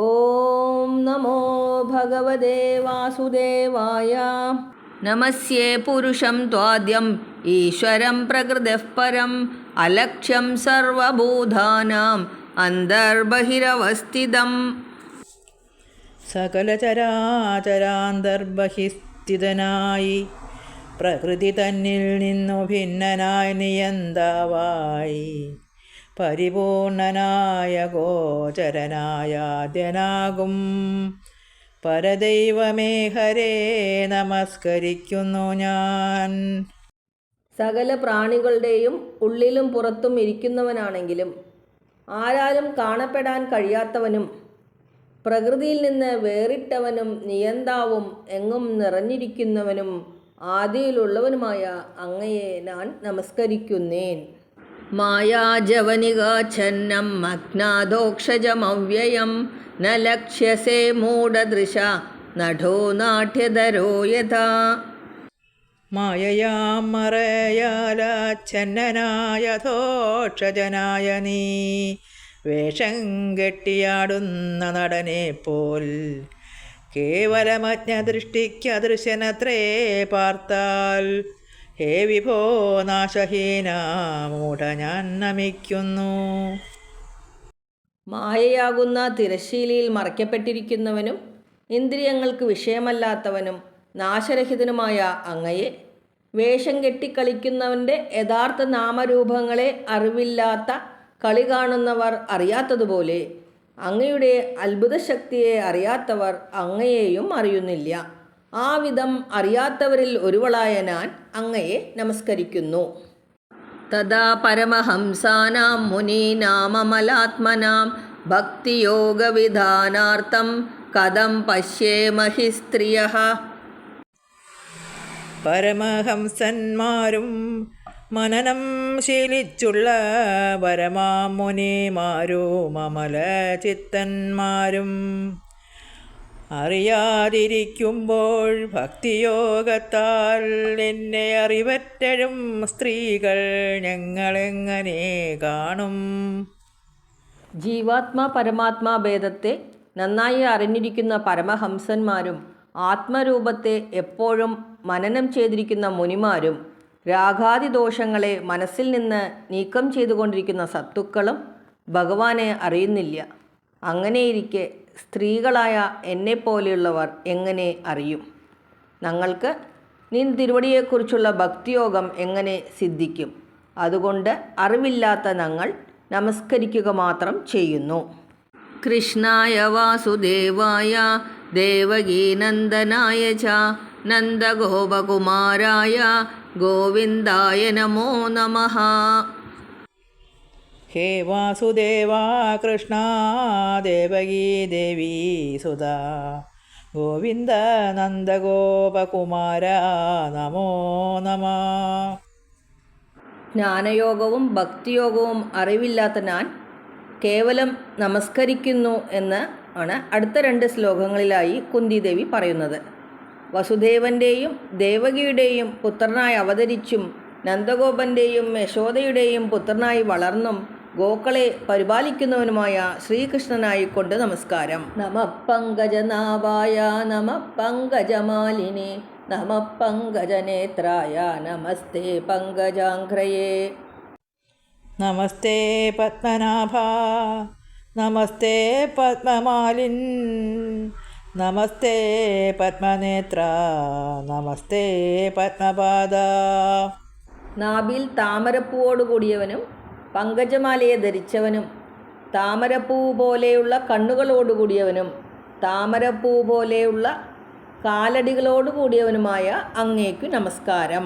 ഓം നമോ ഭഗവതേ വാസുദേവായ. നമസ്യേ പുരുഷം ത്വാദ്യം ഈശ്വരം പ്രകൃതിഃ പരം അലക്ഷ്യം സർവഭൂതാനാം അന്തർബഹിരവസ്ഥിതം. സകലചരാചരാന്തർബഹിസ്ഥിതനായി പ്രകൃതി തന്നിൽ നിന്നു ഭിന്നനായി നിയന്താവായി പരിപൂർണനായ ഗോചരനായാദ്യനാകും പരദൈവമേ ഹരേ നമസ്കരിക്കുന്നു ഞാൻ. സകല പ്രാണികളുടെയും ഉള്ളിലും പുറത്തും ഇരിക്കുന്നവനാണെങ്കിലും ആരാലും കാണപ്പെടാൻ കഴിയാത്തവനും പ്രകൃതിയിൽ നിന്ന് വേറിട്ടവനും നിയന്താവും എങ്ങും നിറഞ്ഞിരിക്കുന്നവനും ആദിയിലുള്ളവനുമായ അങ്ങയെ ഞാൻ നമസ്കരിക്കുന്നേൻ. മായാജവനികാച്ഛന്നം അജ്ഞാതോക്ഷജമവ്യയം ന ലക്ഷ്യസേ മൂഢദൃശ നടോ നാട്യധരോ യഥാ. മായയാം മറയാലാച്ഛന്നനായഥോക്ഷജനായ നീ വേഷം കെട്ടിയാടുന്ന നടനെപ്പോൽ കേവലമജ്ഞദൃഷ്ടിക്കദൃശ്യനത്രേ പാർത്താൽ ഹേ വിഭോ നാശഹീന മൂഢ ഞാൻ നമിക്കുന്നു. മായയാകുന്ന തിരശ്ശീലയിൽ മറയ്ക്കപ്പെട്ടിരിക്കുന്നവനും ഇന്ദ്രിയങ്ങൾക്ക് വിഷയമല്ലാത്തവനും നാശരഹിതനുമായ അങ്ങയെ വേഷം കെട്ടിക്കളിക്കുന്നവൻ്റെ യഥാർത്ഥ നാമരൂപങ്ങളെ അറിവില്ലാത്ത കളി കാണുന്നവർ അറിയാത്തതുപോലെ അങ്ങയുടെ അത്ഭുതശക്തിയെ അറിയാത്തവർ അങ്ങയെയും അറിയുന്നില്ല. ആ വിധം അറിയാത്തവരിൽ ഒരുവളായ ഞാൻ അങ്ങയെ നമസ്കരിക്കുന്നു. തഥാ പരമഹംസാനാം മുനീനാമമലാത്മനാം ഭക്തിയോഗവിധാനാർത്ഥം കഥം പശ്യേമഹി സ്ത്രിയഃ. പരമഹംസന്മാരും മനനം ശീലിച്ചുള്ള പരമാം മുനിമാരും അമല ചിത്തന്മാരും അറിയാതിരിക്കുമ്പോൾ ഭക്തിയോഗത്താൽ എന്നെ അറിവറ്റഴും സ്ത്രീകൾ ഞങ്ങളെങ്ങനെ കാണും. ജീവാത്മാ പരമാത്മാ ഭേദത്തെ നന്നായി അറിഞ്ഞിരിക്കുന്ന പരമഹംസന്മാരും ആത്മരൂപത്തെ എപ്പോഴും മനനം ചെയ്തിരിക്കുന്ന മുനിമാരും രാഗാദിദോഷങ്ങളെ മനസ്സിൽ നിന്ന് നീക്കം ചെയ്തുകൊണ്ടിരിക്കുന്ന സത്തുക്കളും ഭഗവാനെ അറിയുന്നില്ല. അങ്ങനെയിരിക്കെ സ്ത്രീകളായ എന്നെപ്പോലെയുള്ളവർ എങ്ങനെ അറിയും? ഞങ്ങൾക്ക് നിൻ തിരുവടിയെക്കുറിച്ചുള്ള ഭക്തിയോഗം എങ്ങനെ സിദ്ധിക്കും? അതുകൊണ്ട് അറിവില്ലാത്ത ഞങ്ങൾ നമസ്കരിക്കുക മാത്രം ചെയ്യുന്നു. കൃഷ്ണായ വാസുദേവായ ദേവകീനന്ദനായ ച നന്ദഗോപകുമാരായ ഗോവിന്ദായ നമോ നമഃ. ഹേ വാസുദേവാ കൃഷ്ണ ദേവകീ ദേവീ സുതാ ഗോവിന്ദ നന്ദഗോപകുമാര നമോ നമഃ. ജ്ഞാനയോഗവും ഭക്തിയോഗവും അറിവില്ലാത്ത ഞാൻ കേവലം നമസ്കരിക്കുന്നു എന്ന് ആണ് അടുത്ത 2 ശ്ലോകങ്ങളിലായി കുന്തിദേവി പറയുന്നത്. വസുദേവൻ്റെയും ദേവകിയുടെയും പുത്രനായി അവതരിച്ചും നന്ദഗോപൻ്റെയും യശോദയുടെയും പുത്രനായി വളർന്നും ഗോക്കളെ പരിപാലിക്കുന്നവനുമായ ശ്രീകൃഷ്ണനായിക്കൊണ്ട് നമസ്കാരം. നമഃ പങ്കജനാഭായ നമഃ പങ്കജമാലിനേ നമഃ പങ്കജനേത്രായ നമസ്തേ പങ്കജാഘ്രയേ. നമസ്തേ പത്മനാഭ നമസ്തേ പത്മമാലിൻ നമസ്തേ പത്മനേത്ര നമസ്തേ പത്മപാദ. നാഭിൽ താമരപ്പൂവോടുകൂടിയവനും പങ്കജമാലയെ ധരിച്ചവനും താമരപ്പൂ പോലെയുള്ള കണ്ണുകളോടുകൂടിയവനും താമരപ്പൂ പോലെയുള്ള കാലടികളോടുകൂടിയവനുമായ അങ്ങേക്കു നമസ്കാരം.